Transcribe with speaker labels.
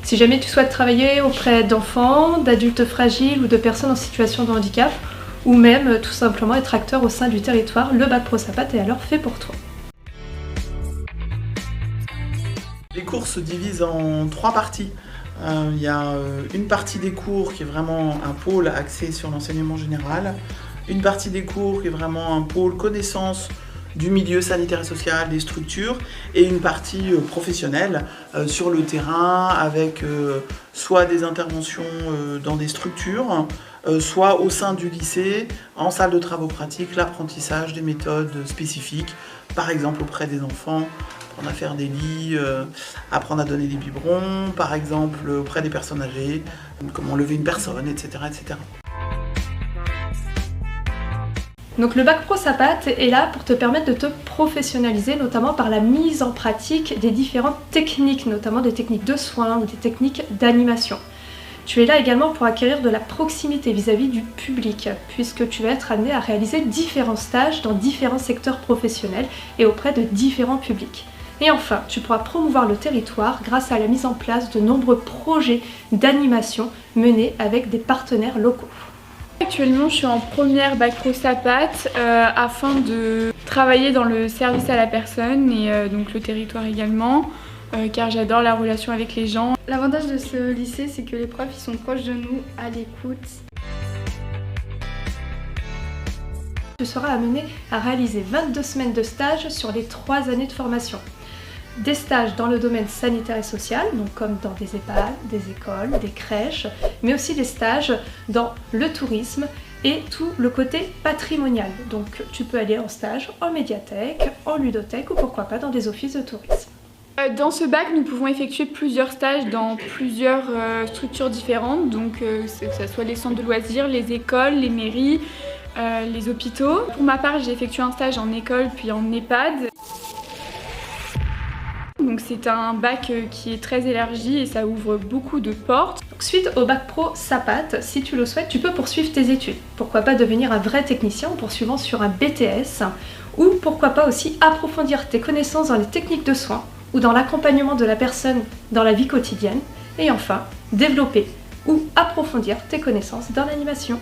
Speaker 1: Si jamais tu souhaites travailler auprès d'enfants, d'adultes fragiles ou de personnes en situation de handicap, ou même tout simplement être acteur au sein du territoire, le Bac Pro Sapat est alors fait pour toi.
Speaker 2: Les cours se divisent en 3 parties. Il y a une partie des cours qui est vraiment un pôle axé sur l'enseignement général, une partie des cours qui est vraiment un pôle connaissance du milieu sanitaire et social, des structures, et une partie professionnelle sur le terrain avec soit des interventions dans des structures, soit au sein du lycée, en salle de travaux pratiques, l'apprentissage des méthodes spécifiques, par exemple auprès des enfants, apprendre à faire des lits, apprendre à donner des biberons, par exemple auprès des personnes âgées, comment lever une personne, etc. etc.
Speaker 1: Donc le Bac Pro Sapat est là pour te permettre de te professionnaliser, notamment par la mise en pratique des différentes techniques, notamment des techniques de soins ou des techniques d'animation. Tu es là également pour acquérir de la proximité vis-à-vis du public, puisque tu vas être amené à réaliser différents stages dans différents secteurs professionnels et auprès de différents publics. Et enfin, tu pourras promouvoir le territoire grâce à la mise en place de nombreux projets d'animation menés avec des partenaires locaux.
Speaker 3: Actuellement, je suis en première Bac Pro Sapat afin de travailler dans le service à la personne et donc le territoire également, car j'adore la relation avec les gens.
Speaker 4: L'avantage de ce lycée, c'est que les profs ils sont proches de nous, à l'écoute.
Speaker 1: Tu seras amené à réaliser 22 semaines de stage sur les 3 années de formation. Des stages dans le domaine sanitaire et social, donc comme dans des EHPAD, des écoles, des crèches, mais aussi des stages dans le tourisme et tout le côté patrimonial. Donc tu peux aller en stage en médiathèque, en ludothèque ou pourquoi pas dans des offices de tourisme.
Speaker 3: Dans ce bac, nous pouvons effectuer plusieurs stages dans plusieurs structures différentes, donc que ce soit les centres de loisirs, les écoles, les mairies, les hôpitaux. Pour ma part, j'ai effectué un stage en école puis en EHPAD. Donc c'est un bac qui est très élargi et ça ouvre beaucoup de portes.
Speaker 1: Donc, suite au Bac Pro Sapat, si tu le souhaites, tu peux poursuivre tes études. Pourquoi pas devenir un vrai technicien en poursuivant sur un BTS, ou pourquoi pas aussi approfondir tes connaissances dans les techniques de soins ou dans l'accompagnement de la personne dans la vie quotidienne. Et enfin, développer ou approfondir tes connaissances dans l'animation.